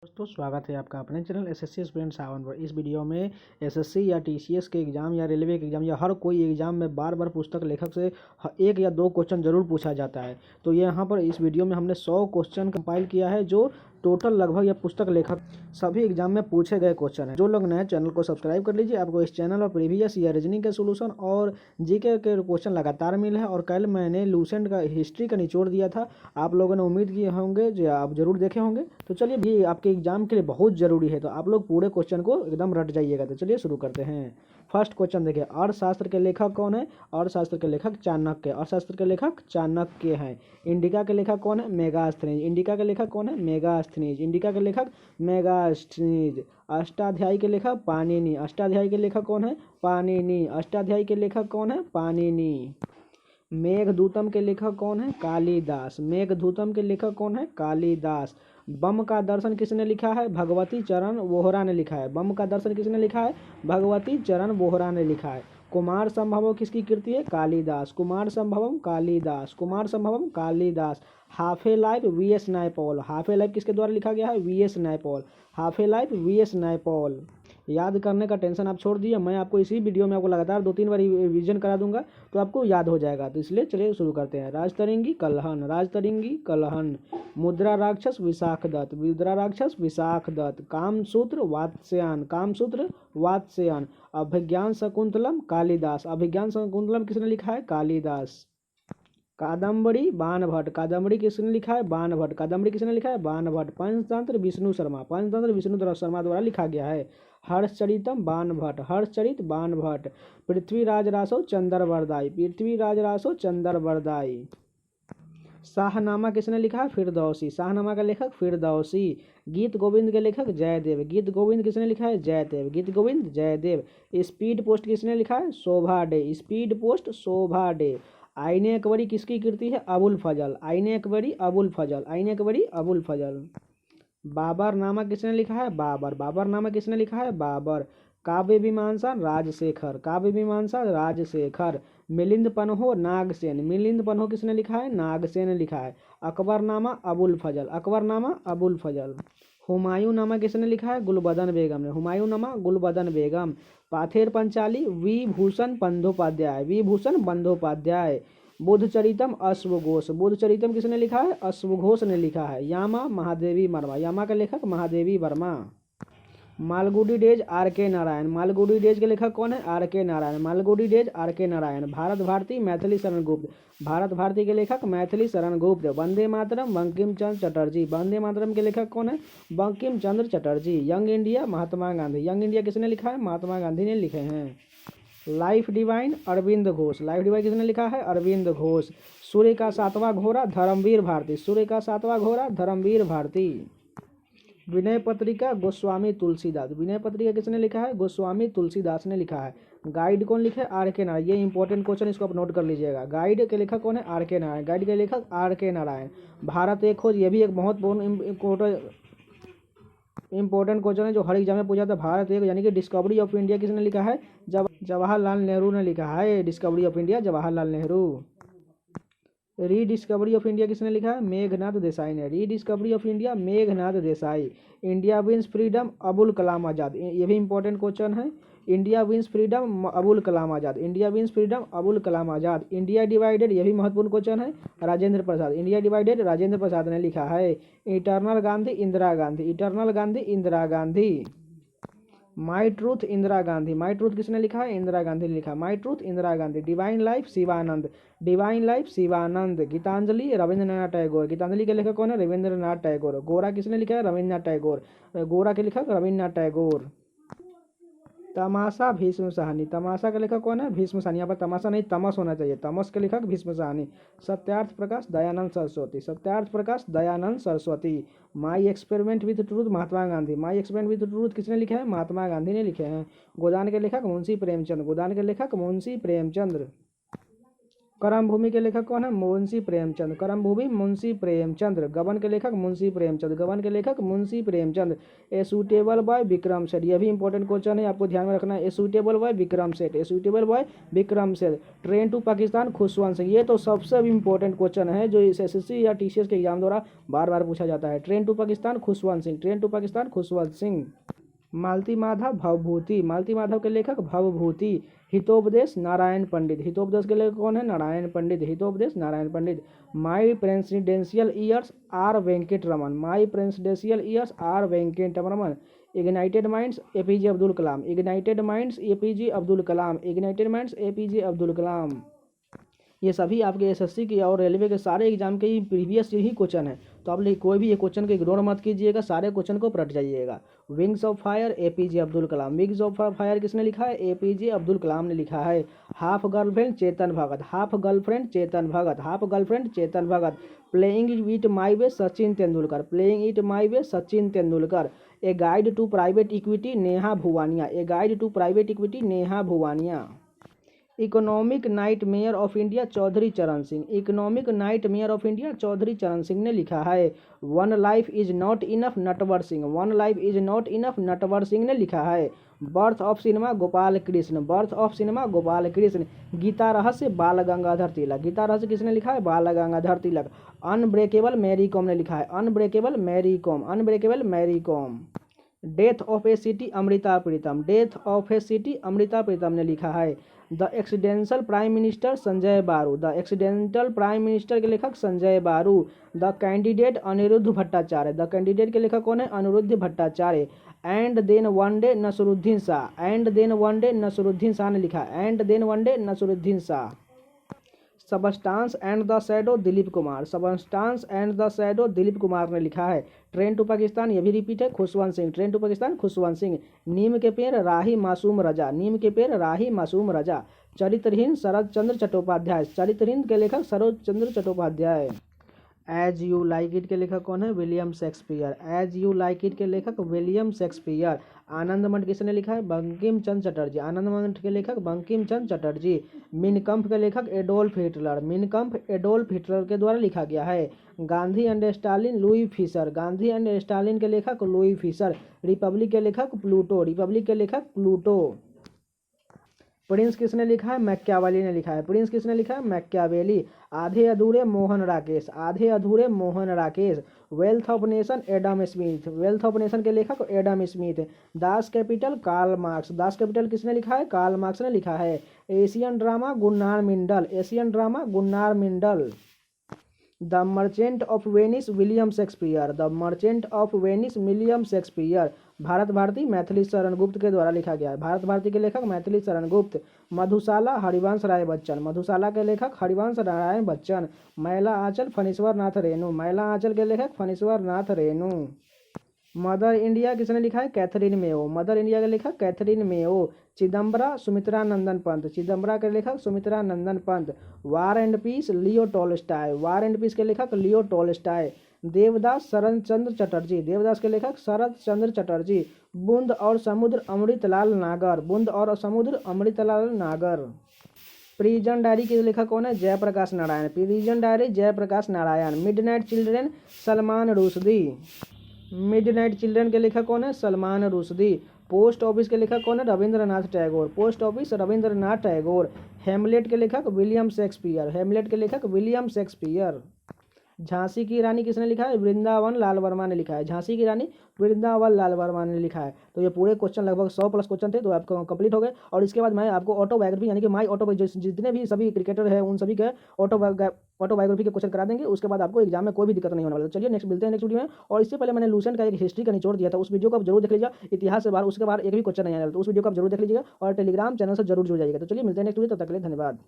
दोस्तों स्वागत है आपका अपने चैनल एसएससी एस्पिरेंट 7 पर। इस वीडियो में एसएससी या टीसीएस के एग्जाम या रेलवे के एग्जाम या हर कोई एग्जाम में बार बार पुस्तक लेखक से एक या दो क्वेश्चन जरूर पूछा जाता है। तो ये यहाँ पर इस वीडियो में हमने 100 क्वेश्चन कंपाइल किया है जो टोटल लगभग या पुस्तक लेखक सभी एग्जाम में पूछे गए क्वेश्चन हैं। जो लोग नए चैनल को सब्सक्राइब कर लीजिए, आपको इस चैनल पर प्रीवियस या रीजनिंग के सोल्यूशन और जीके के क्वेश्चन लगातार मिले हैं। और कल मैंने लूसेंट का हिस्ट्री का निचोड़ दिया था, आप लोगों ने उम्मीद किए होंगे जो आप जरूर देखे होंगे। तो चलिए, ये आपके एग्जाम के लिए बहुत जरूरी है, तो आप लोग पूरे क्वेश्चन को एकदम रट जाइएगा। तो चलिए शुरू करते हैं। फर्स्ट क्वेश्चन देखिए, अर्थशास्त्र के लेखक कौन है? अर्थशास्त्र के लेखक चाणक्य। अर्थशास्त्र के लेखक चाणक्य हैं। इंडिका के लेखक कौन है? मेगास्थनीज। इंडिका के लेखक कौन है? मेगास्थनीज। इंडिका के लेखक मेगास्थनीज। अष्टाध्यायी के लेखक पाणिनि। अष्टाध्यायी के लेखक कौन है? पाणिनि। अष्टाध्यायी के लेखक कौन है? पाणिनि। मेघदूतम के लेखक कौन है? कालिदास। मेघदूतम के लेखक कौन है? कालिदास। बम का दर्शन किसने लिखा है? भगवती चरण वोहरा ने लिखा है। बम का दर्शन किसने लिखा है? भगवती चरण वोहरा ने लिखा है। कुमार संभवम किसकी कृति है? Kalidas. Kumar Sambhavam Kalidas. Kumar Sambhavam Kalidas. Half a life VS Naipaul. Half a life किसके द्वारा लिखा गया है? VS Naipaul. Half a life VS Naipaul. याद करने का टेंशन आप छोड़ दिए, मैं आपको इसी वीडियो में आपको लगातार 2-3 बार रिवीजन करा दूंगा तो आपको याद हो जाएगा। तो इसलिए चलिए शुरू करते हैं। राजतरंगी कलहन। राजतरंगी कलहन। मुद्रा राक्षस विशाख दत्त। मुद्रा राक्षस विशाख दत्त। कामसूत्र वात्स्यायन। कामसूत्र वात्स्यायन। अभिज्ञान शकुंतलम कालिदास। अभिज्ञान शकुंतलम किसने लिखा है? कालिदास। कादम्बरी बाणभट्ट। कादम्बरी किसने लिखा है? बाणभट्ट। कादम्बरी किसने लिखा है? बाणभट्ट। पंचतंत्र विष्णु शर्मा। पंचतंत्र विष्णु शर्मा द्वारा लिखा गया है। हर्षचरितम बाणभट्ट। हर्षचरित बाणभट्ट। पृथ्वीराज रासो चंद्रवरदाई। पृथ्वीराज रासो चंद्रवरदाई। शाहनामा किसने लिखा है? फिरदौसी। शाहनामा का लेखक फिरदौसी। गीत गोविंद के लेखक जयदेव। गीत गोविंद किसने लिखा है? जयदेव। गीत गोविंद जयदेव। स्पीड पोस्ट किसने लिखा है? शोभा डे। स्पीड पोस्ट शोभा डे। आईने अकबरी किसकी कृति है? अबुल फजल। आईने अकबरी अबुल फजल। आईने अकबरी अबुल फजल। बाबर नामा किसने लिखा है? बाबर। बाबर नामा किसने लिखा है? बाबर। काव्य मीमांसा राजशेखर। काव्य मीमांसा राजशेखर। मिलिंद पन्हो नागसेन। मिलिंद पन्हो किसने लिखा है? नागसेन ने लिखा है। अकबरनामा अबुल फजल। अकबरनामा अबुल फजल। हुमायूं नामा किसने लिखा है? गुलबदन बेगम ने। हुमायूं नामा गुलबदन बेगम। पाथेर पंचाली विभूषण बंदोपाध्याय। विभूषण बंदोपाध्याय। बुद्धचरितम अश्वघोष। बुद्धचरितम किसने लिखा है? अश्वघोष ने लिखा है। यामा महादेवी वर्मा। यामा का लेखक महादेवी वर्मा। मालगुडी डेज आर के नारायण। मालगुडी डेज के लेखक कौन है? आर के नारायण। मालगुडी डेज आर के नारायण। भारत भारती मैथिली शरण गुप्त। भारत भारती के लेखक मैथिली शरण गुप्त। वंदे मातरम बंकिम चंद्र चटर्जी। वंदे मातरम के लेखक कौन है? Bankim Chandra Chatterjee. Young India Mahatma Gandhi. Young India किसने लिखा है? महात्मा गांधी ने लिखे हैं। Life divine Aurobindo Ghosh. Life divine किसने लिखा है? अरविंद घोष। सूर्य का सातवां घोड़ा धर्मवीर भारती। सूर्य का सातवां घोड़ा धर्मवीर भारती। विनय पत्रिका गोस्वामी तुलसीदास। विनय पत्रिका किसने लिखा है? गोस्वामी तुलसीदास ने लिखा है। गाइड कौन लिखे? आर के नारायण। ये इंपॉर्टेंट क्वेश्चन, इसको आप नोट कर लीजिएगा। गाइड के लेखक कौन है? आर के नारायण। गाइड के लेखक आर के नारायण। भारत एक खोज, ये भी एक बहुत इंपॉर्टेंट क्वेश्चन है जो हर एग्जाम में पूछा था। भारत एक यानी कि डिस्कवरी ऑफ इंडिया किसने लिखा है? जवाहरलाल नेहरू ने लिखा है। Discovery of India Jawaharlal Nehru. Rediscovery of India किसने लिखा है? मेघनाथ देसाई ने। Rediscovery of India Meghnad Desai. India wins freedom Abul Kalam Azad. ये भी इंपॉर्टेंट क्वेश्चन है। India wins freedom Abul Kalam Azad. India wins freedom Abul Kalam Azad. India divided, ये भी महत्वपूर्ण क्वेश्चन है। राजेंद्र प्रसाद। इंडिया डिवाइडेड राजेंद्र प्रसाद ने लिखा है। Eternal Gandhi Indira Gandhi. Eternal Gandhi Indira Gandhi. My truth Indira Gandhi. My truth किसने लिखा है? इंदिरा गांधी ने लिखा। My truth Indira Gandhi. Divine life Sivananda. Divine life Sivananda. Gitanjali Rabindranath Tagore. Gitanjali के लेखक कौन है? रविंद्रनाथ टैगोर। गोरा किसने लिखा है? रविंद्रनाथ टैगोर। गोरा के लेखक रविंद्रनाथ टैगोर। तमाशा भीष्म साहनी। तमाशा का लेखक कौन है? भीष्म साहनी। यहाँ पर तमाशा नहीं तमस होना चाहिए। तमस के लेखक Bhisham Sahni. Satyarth Prakash Dayanand Saraswati. Satyarth Prakash Dayanand Saraswati. My experiment with truth Mahatma Gandhi. My experiment with truth किसने लिखे हैं? महात्मा गांधी ने लिखे हैं। गोदान के लेखक मुंशी प्रेमचंद। गोदान के लेखक मुंशी प्रेमचंद्र। करम भूमि के लेखक कौन है? मुंशी प्रेमचंद। करम भूमि मुंशी प्रेमचंद। गबन के लेखक मुंशी प्रेमचंद। गबन के लेखक Munshi Premchand. A suitable boy Vikram सेठ। यह भी इंपॉर्टेंट क्वेश्चन है, आपको ध्यान में रखना है। ए सूटेबल बॉय विक्रम सेठ। A suitable boy Vikram Seth. Train to Pakistan Khushwant Singh. ये तो सबसे इंपॉर्टेंट क्वेश्चन है जो इस एसएससी या टीसीएस के एग्जाम द्वारा बार बार पूछा जाता है। Train to Pakistan Khushwant Singh. Train to Pakistan Khushwant Singh. Malati Madhav Bhavabhuti. Malati Madhav के लेखक भवभूति। हितोपदेश नारायण पंडित। हितोपदेश के लेखक कौन है? Narayan Pandit. Hitopadesha Narayan Pandit. My presidential years R Venkataraman. My presidential years R Venkataraman. Ignited minds APJ Abdul Kalam. Ignited minds APJ Abdul Kalam. Ignited minds APJ Abdul Kalam. ये सभी आपके एसएससी की और रेलवे के सारे एग्जाम के ही प्रीवियस ही क्वेश्चन है, तो आप कोई भी ये क्वेश्चन को इग्नोर मत कीजिएगा, सारे क्वेश्चन को पलट जाइएगा। Wings of fire APJ Abdul Kalam. Wings of fire किसने लिखा है? एपीजे अब्दुल कलाम ने लिखा है। Half girlfriend Chetan Bhagat. Half girlfriend Chetan Bhagat. Half girlfriend Chetan Bhagat. Playing it my way Sachin Tendulkar. Playing it my way Sachin Tendulkar. A guide to private equity Neha Bhuwania. A guide to private equity Neha Bhuwania. Economic nightmare of India Chaudhary Charan Singh. Economic nightmare of India Chaudhary Charan Singh ने लिखा है। One life is not enough Natwar Singh. One life is not enough Natwar Singh ने लिखा है। Birth of cinema Gopal Krishna. Birth of cinema Gopal Krishna. Gita Rahasya Bal Gangadhar तिलक। गीता रहस्य किसने लिखा है? बाल गंगाधर तिलक। अनब्रेकेबल मैरी कॉम ने लिखा है। Unbreakable Mary Kom. Unbreakable Mary Kom. Death of a city Amrita Pritam. Death of a city Amrita Pritam ने लिखा है। The accidental prime minister Sanjaya Baru. The accidental prime minister के लेखक Sanjaya Baru. The candidate Aniruddha Bhattacharya. The candidate के लेखक कौन है? Aniruddha Bhattacharya. And then one day Naseeruddin Shah. And then one day Naseeruddin Shah ने लिखा। And then one day Naseeruddin Shah. Substance and the shadow Dilip Kumar. Substance and the shadow Dilip Kumar ने लिखा है। ट्रेन टू पाकिस्तान ये भी रिपीट है, खुशवंत सिंह। Train to Pakistan Khushwant Singh. नीम के पेड़ राही मासूम रजा। नीम के पेड़ राही मासूम रजा। चरित्रहीन शरद चंद्र चट्टोपाध्याय। चरित्रहीन के लेखक Sharat Chandra Chattopadhyay. As you like it के लेखक कौन है? William Shakespeare. As you like it के लेखक विलियम शेक्सपियर। आनंद मठ किसने लिखा है? बंकिम चंद्र चटर्जी। आनंद मठ के लेखक बंकिम चंद्र चटर्जी। मिन कम्फ के लेखक एडोल्फ हिटलर। मिन कम्फ एडोल्फ हिटलर के द्वारा लिखा गया है। Gandhi and Stalin Louis Fischer. Gandhi and Stalin के लेखक लुई फिशर। रिपब्लिक के लेखक प्लूटो। रिपब्लिक के लेखक प्लूटो। प्रिंस किसने लिखा है? मैकियावेली ने लिखा है। प्रिंस किसने लिखा है? मैकियावेली। आधे Adhure Mohan Rakesh. Aadhe Adhure Mohan Rakesh. Wealth of nation Adam Smith. Wealth of nation के लेखक Adam Smith. Das Kapital Karl Marx. Das Kapital किसने लिखा है? कार्ल मार्क्स ने लिखा है। Asian drama Gunnar Myrdal. Asian drama Gunnar Myrdal. The merchant of Venice William Shakespeare. The merchant of Venice William Shakespeare. Bharat Bharati Maithili Sharan Gupt के द्वारा लिखा गया है। भारत भारती के लेखक मैथिली शरण गुप्त। मधुशाला हरिवंश राय बच्चन। मधुशाला के लेखक हरिवंश नारायण बच्चन। मैला आंचल फणीश्वर नाथ रेणु। मैला आंचल के लेखक फणीश्वर नाथ रेणु। मदर इंडिया किसने लिखा है? Katherine Mayo. मदर इंडिया के लेखक Katherine Mayo. Chidambara Sumitranandan Pant. Chidambara के लेखक Sumitranandan Pant. War and peace Leo Tolstoy. War and peace के लेखक लियो टॉलस्टॉय। देवदास शरद चंद्र चटर्जी। देवदास के लेखक शरद चंद्र चटर्जी। बूंद और समुद्र अमृतलाल नागर। बूंद और समुद्र अमृतलाल नागर। प्रिजन डायरी के लेखक कौन है? Jayaprakash Narayan. Prison diary Jayaprakash Narayan. Midnight children Salman Rushdie. Midnight children के लेखक कौन है? सलमान रुश्दी। पोस्ट ऑफिस के लेखक कौन है? Rabindranath Tagore. Post office Rabindranath Tagore. Hamlet के लेखक विलियम शेक्सपियर। हेमलेट के लेखक विलियम शेक्सपियर। झांसी की रानी किसने लिखा है? वृंदावन लाल वर्मा ने लिखा है। झांसी की रानी वृंदावन लाल वर्मा ने लिखा है। तो ये पूरे क्वेश्चन लगभग 100+ क्वेश्चन थे, तो आपको कंप्लीट हो गए। और इसके बाद मैं आपको ऑटोबायोग्राफी यानी कि माई ऑटोबायोग्राफी जितने भी सभी क्रिकेटर हैं उन सभी के ऑटोबायोग्राफी के क्वेश्चन करा देंगे। उसके बाद आपको एग्जाम में कोई भी दिक्कत नहीं होने वाला। तो चलिए नेक्स्ट मिलते हैं नेक्स्ट वीडियो में। और इससे पहले मैंने लूसेंट का एक हिस्ट्री का निचोड़ दिया था, उस वीडियो को आप जरूर देख लीजिएगा। इतिहास से बाहर उसके बाद एक भी क्वेश्चन नहीं आया, तो उस वीडियो को आप जरूर देख लीजिएगा और टेलीग्राम चैनल से जरूर जुड़ जाइएगा। तो चलिए मिलते हैं नेक्स्ट वीडियो, तब तक के लिए धन्यवाद।